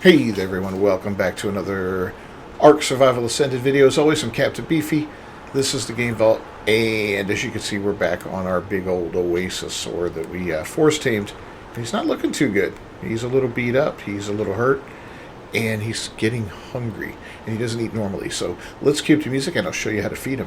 Hey there everyone, welcome back to another Ark Survival Ascended video. As always, I'm Captain Beefy. This is the Game Vault, and as you can see, we're back on our big old Oasisaur that we force tamed. He's not looking too good. He's a little beat up, he's a little hurt, and he's getting hungry, and he doesn't eat normally. So let's cue up to music and I'll show you how to feed him.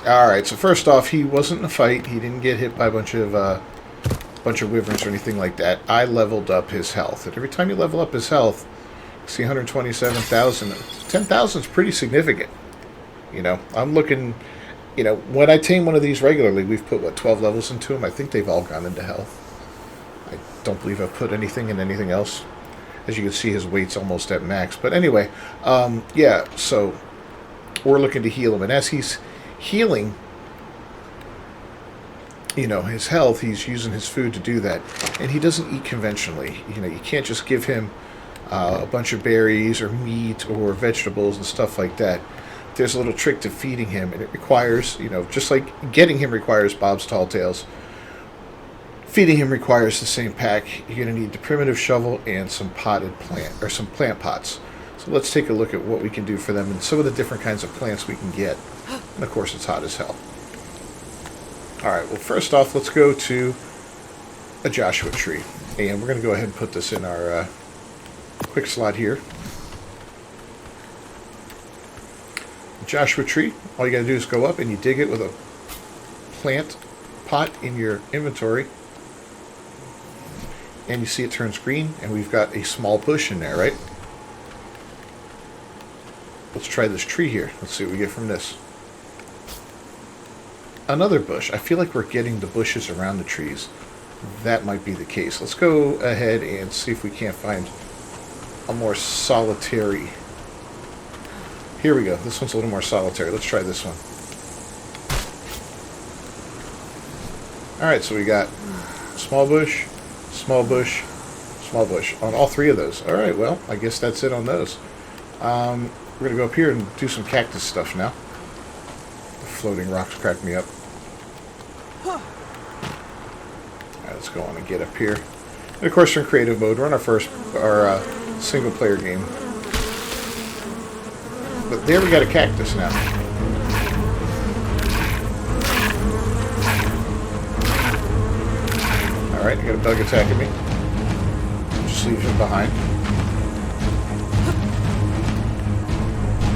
Alright, so first off, he wasn't in a fight. He didn't get hit by a bunch of wyverns or anything like that. I leveled up his health. And every time you level up his health, you see 127,000. 10,000 is pretty significant. You know, I'm looking, when I tame one of these regularly, we've put, 12 levels into them? I think they've all gone into health. I don't believe I've put anything in anything else. As you can see, his weight's almost at max. But anyway, yeah, so we're looking to heal him. And as he's healing, his health, he's using his food to do that, and he doesn't eat conventionally. You can't just give him a bunch of berries or meat or vegetables and stuff like that. There's a little trick to feeding him, and it requires, just like getting him requires Bob's Tall Tales, feeding him requires the same pack. You're going to need the primitive shovel and some potted plant, or some plant pots. So let's take a look at what we can do for them and some of the different kinds of plants we can get. And of course, it's hot as hell. Alright, well, first off, let's go to a Joshua tree. And we're going to go ahead and put this in our quick slot here. Joshua tree, all you got to do is go up and you dig it with a plant pot in your inventory. And you see it turns green, and we've got a small bush in there, right? Let's try this tree here. Let's see what we get from this. Another bush. I feel like we're getting the bushes around the trees. That might be the case. Let's go ahead and see if we can't find a more solitary. Here we go. This one's a little more solitary. Let's try this one. Alright, so we got small bush, small bush, small bush on all three of those. Alright, well, I guess that's it on those. We're going to go up here and do some cactus stuff now. The floating rocks crack me up. Alright, let's go on and get up here. And of course, we're in creative mode. We're on our single player game. But there we got a cactus now. Alright, I got a bug attacking me. Just leave him behind.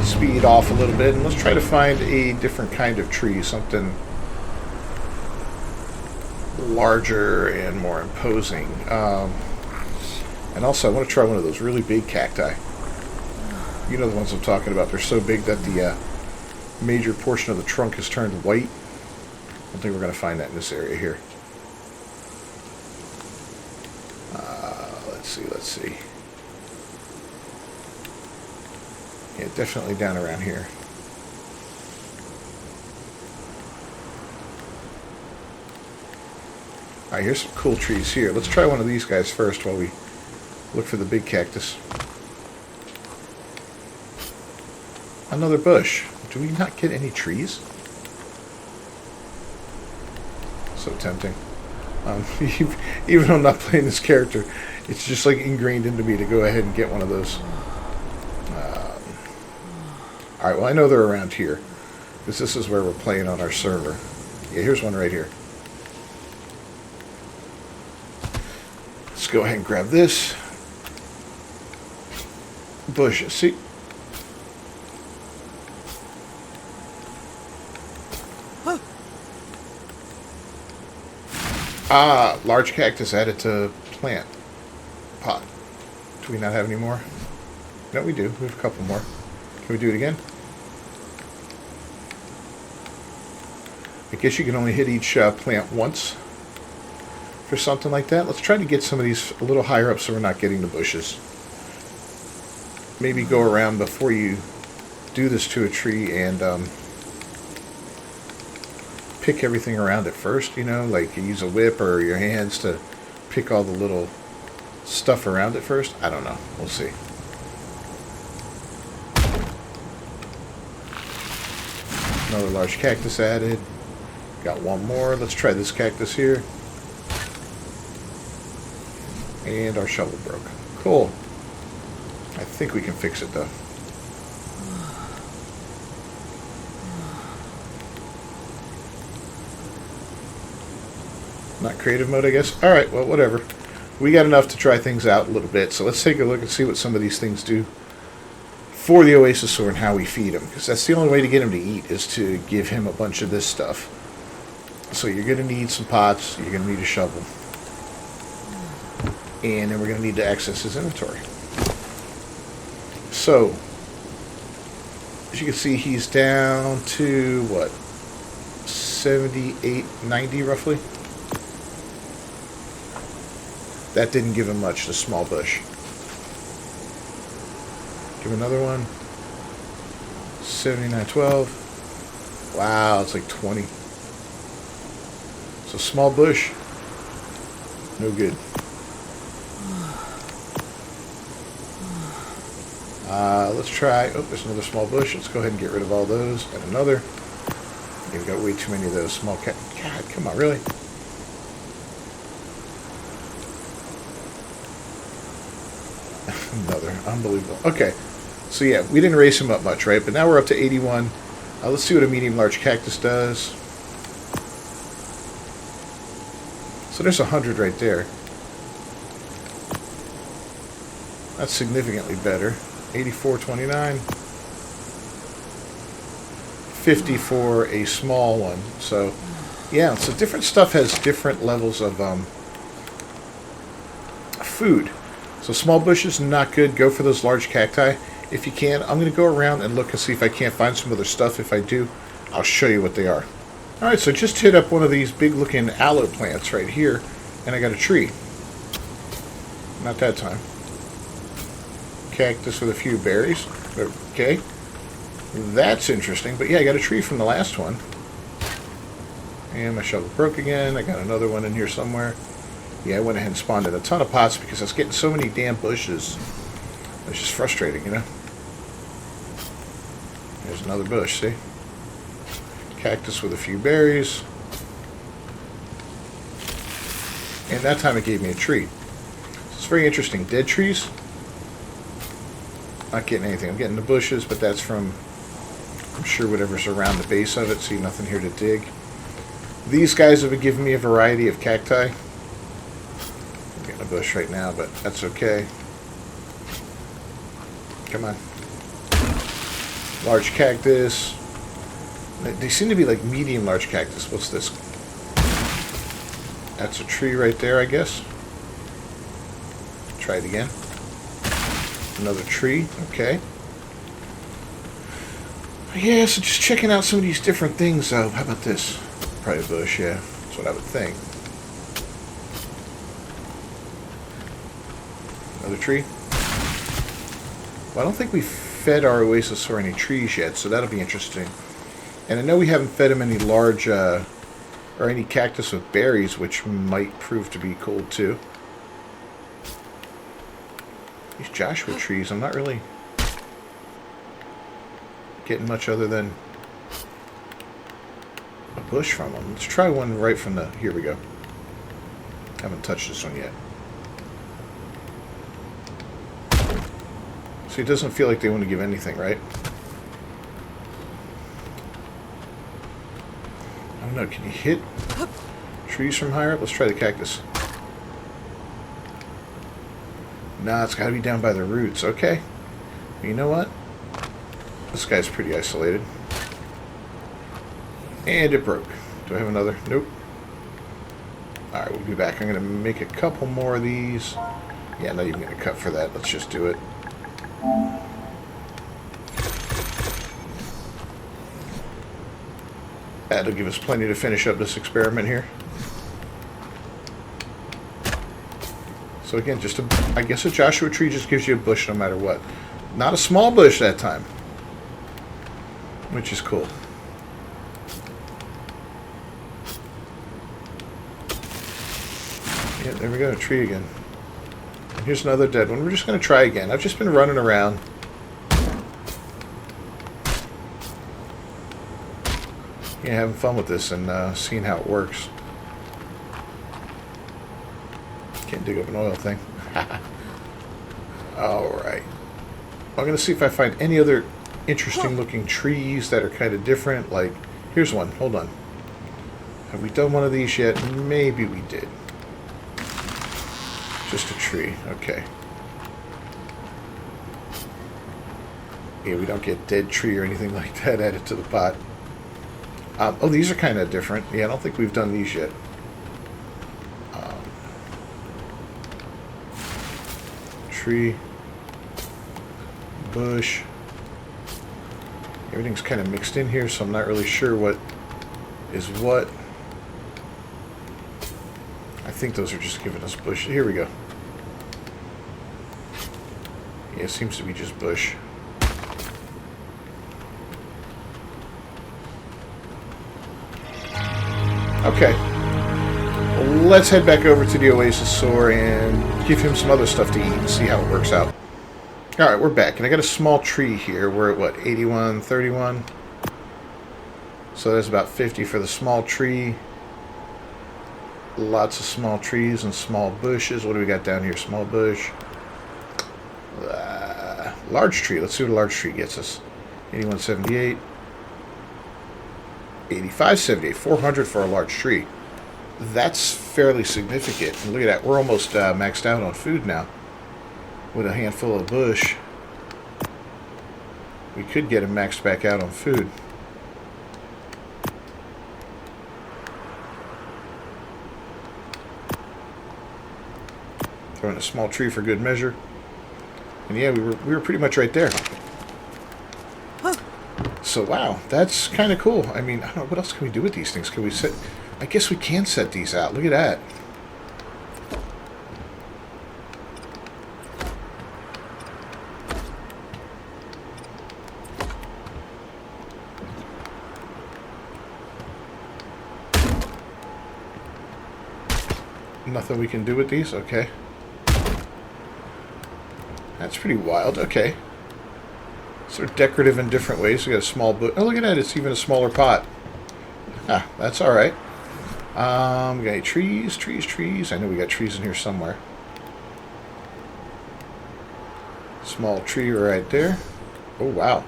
Speed off a little bit, and let's try to find a different kind of tree, something larger and more imposing. And also, I want to try one of those really big cacti. You know the ones I'm talking about. They're so big that the major portion of the trunk has turned white. I don't think we're going to find that in this area here. Let's see. Yeah, definitely down around here. Alright, here's some cool trees here. Let's try one of these guys first while we look for the big cactus. Another bush. Do we not get any trees? So tempting. Even though I'm not playing this character, it's just like ingrained into me to go ahead and get one of those. Alright, well, I know they're around here, because this is where we're playing on our server. Yeah, here's one right here. Let's go ahead and grab this. Bush, see? Ah, large cactus added to plant pot. Do we not have any more? No, we do. We have a couple more. Can we do it again? I guess you can only hit each plant once for something like that. Let's try to get some of these a little higher up so we're not getting the bushes. Maybe go around before you do this to a tree and pick everything around it first, like you use a whip or your hands to pick all the little stuff around it first. I don't know. We'll see. Another large cactus added. Got one more. Let's try this cactus here. And our shovel broke. Cool. I think we can fix it though. Not creative mode, I guess. Alright, well, whatever. We got enough to try things out a little bit, so let's take a look and see what some of these things do for the Oasisaur and how we feed him. Because that's the only way to get him to eat, is to give him a bunch of this stuff. So you're going to need some pots, you're going to need a shovel. And then we're going to need to access his inventory. So, as you can see, he's down to, what, 78, 90 roughly? That didn't give him much, the small bush. Give him another one. 79.12. Wow, it's like 20. So small bush, no good. Let's try. Oh, there's another small bush. Let's go ahead and get rid of all those. And another. We've got way too many of those small cat. God, come on, really? Another. Unbelievable. Okay. So yeah, we didn't raise him up much, right? But now we're up to 81. Let's see what a medium-large cactus does. So there's 100 right there. That's significantly better. 84.29. 50 for a small one. So, yeah. So different stuff has different levels of food. So small bushes, not good. Go for those large cacti if you can. I'm going to go around and look and see if I can't find some other stuff. If I do, I'll show you what they are. Alright, so just hit up one of these big looking aloe plants right here, and I got a tree. Not that time. Cactus with a few berries. Okay. That's interesting, but yeah, I got a tree from the last one. And my shovel broke again. I got another one in here somewhere. Yeah, I went ahead and spawned in a ton of pots because I was getting so many damn bushes. It's just frustrating, you know? There's another bush, see? Cactus with a few berries. And that time it gave me a tree. It's very interesting. Dead trees. Not getting anything. I'm getting the bushes, but that's from, I'm sure, whatever's around the base of it. See, nothing here to dig. These guys have been giving me a variety of cacti. I'm getting a bush right now, but that's okay. Come on. Large cactus. They seem to be like medium large cactus. What's this? That's a tree right there, I guess. Try it again. Another tree. Okay. Yeah, so just checking out some of these different things. How about this? Probably a bush, yeah. That's what I would think. Another tree. Well, I don't think we've fed our Oasisaur any trees yet, so that'll be interesting. And I know we haven't fed him any large, or any cactus with berries, which might prove to be cool too. These Joshua trees, I'm not really getting much other than a bush from them. Let's try one right from the... Here we go. Haven't touched this one yet. So it doesn't feel like they want to give anything, right? I don't know. Can you hit trees from higher up? Let's try the cactus. Nah, it's got to be down by the roots. Okay. You know what? This guy's pretty isolated. And it broke. Do I have another? Nope. Alright, we'll be back. I'm going to make a couple more of these. Yeah, not even going to cut for that. Let's just do it. That'll give us plenty to finish up this experiment here. So again, just a, I guess a Joshua tree just gives you a bush no matter what. Not a small bush that time. Which is cool. Yeah, there we go, a tree again. Here's another dead one. We're just going to try again. I've just been running around. Yeah, having fun with this and seeing how it works. Can't dig up an oil thing. Alright. I'm going to see if I find any other interesting looking trees that are kind of different. Like, here's one. Hold on. Have we done one of these yet? Maybe we did. Just a tree. Okay. Yeah, we don't get dead tree or anything like that added to the pot. Oh, these are kind of different. Yeah, I don't think we've done these yet. Tree. Bush. Everything's kind of mixed in here, so I'm not really sure what is what. I think those are just giving us bush. Here we go. Yeah, it seems to be just bush. Okay. Well, let's head back over to the Oasisaur and give him some other stuff to eat and see how it works out. Alright, we're back. And I got a small tree here. We're at, what, 81, 31? So that's about 50 for the small tree. Lots of small trees and small bushes. What do we got down here? Small bush. Large tree. Let's see what a large tree gets us. 81.78. 85.78. 400 for a large tree. That's fairly significant. And look at that. We're almost maxed out on food now. With a handful of bush. We could get him maxed back out on food. Throwing a small tree for good measure. And yeah, we were pretty much right there. So wow, that's kind of cool. I mean, I don't know, what else can we do with these things? Can we set... I guess we can set these out. Look at that. Nothing we can do with these? Okay. That's pretty wild. Okay. Sort of decorative in different ways. We got a small boot. Oh, look at that. It's even a smaller pot. Ah, that's alright. We got any trees, trees. I know we got trees in here somewhere. Small tree right there. Oh, wow.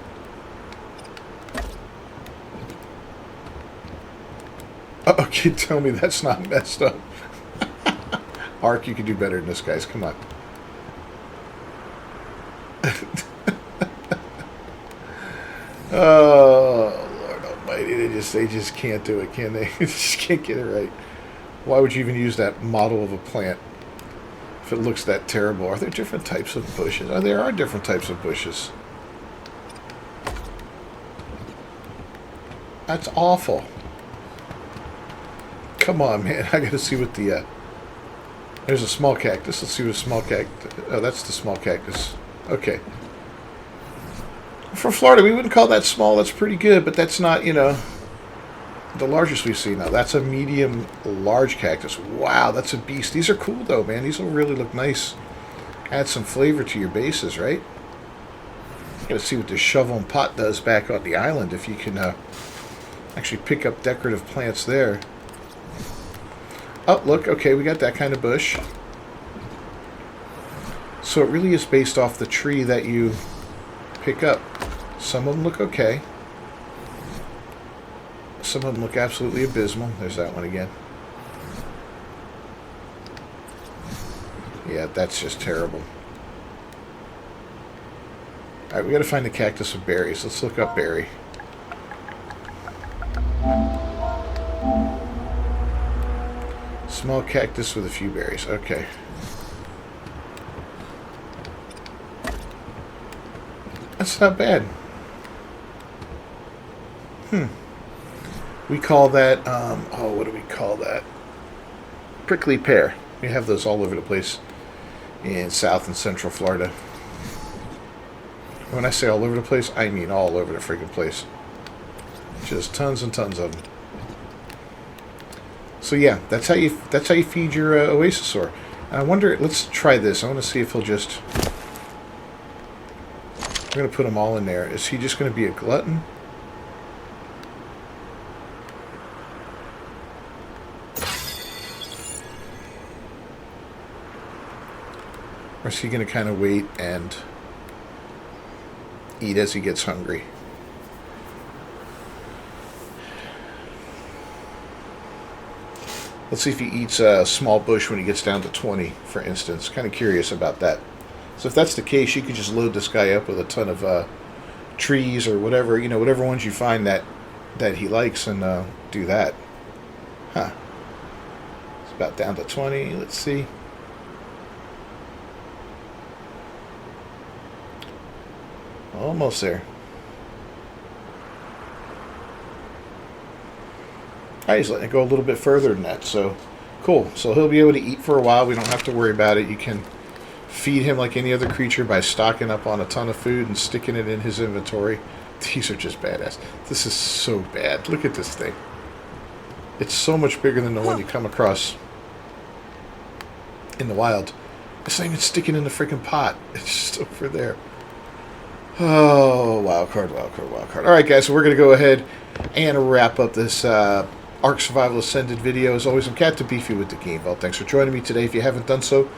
Oh, kid, tell me that's not messed up. Ark, you could do better than this, guys. Come on. Oh, Lord Almighty! They just can't do it, can they? They just can't get it right. Why would you even use that model of a plant if it looks that terrible? Are there different types of bushes? Oh, there are different types of bushes. That's awful. Come on, man! I gotta see what the. There's a small cactus. Let's see what a small cactus... Oh, that's the small cactus. Okay. For Florida, we wouldn't call that small. That's pretty good, but that's not, you know, the largest we've seen now. That's a medium large cactus. Wow, that's a beast. These are cool, though, man. These will really look nice. Add some flavor to your bases, right? Gotta see what this shovel and pot does back on the island, if you can actually pick up decorative plants there. Oh, look, okay, we got that kind of bush. So it really is based off the tree that you pick up. Some of them look okay. Some of them look absolutely abysmal. There's that one again. Yeah, that's just terrible. Alright, we gotta find the cactus with berries. Let's look up berry. Small cactus with a few berries. Okay. That's not bad. We call that, oh, what do we call that? Prickly pear. We have those all over the place in South and Central Florida. When I say all over the place, I mean all over the freaking place. Just tons and tons of them. So yeah, that's how you feed your Oasisaur. I wonder, let's try this. I want to see if he'll just... I'm going to put them all in there. Is he just going to be a glutton? Or is he going to kind of wait and eat as he gets hungry? Let's see if he eats a small bush when he gets down to 20, for instance. Kind of curious about that. So if that's the case, you could just load this guy up with a ton of trees or whatever, you know, whatever ones you find that he likes, and do that. Huh. It's about down to 20. Let's see. Almost there. He's letting it go a little bit further than that, so cool. So he'll be able to eat for a while. We don't have to worry about it. You can feed him like any other creature by stocking up on a ton of food and sticking it in his inventory. These are just badass. This is so bad. Look at this thing. It's so much bigger than the one you come across in the wild. It's not even sticking in the freaking pot. It's just over there. Oh, wild card, wild card, wild card. All right, guys, so we're going to go ahead and wrap up this Ark Survival Ascended video. As always, I'm Cat to Beefy with the Game Vault. Thanks for joining me today. If you haven't done so,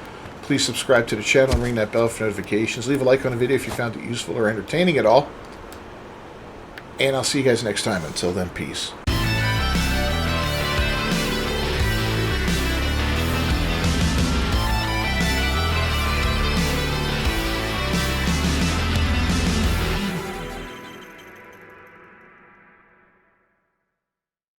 please subscribe to the channel and ring that bell for notifications. Leave a like on the video if you found it useful or entertaining at all. And I'll see you guys next time. Until then, peace.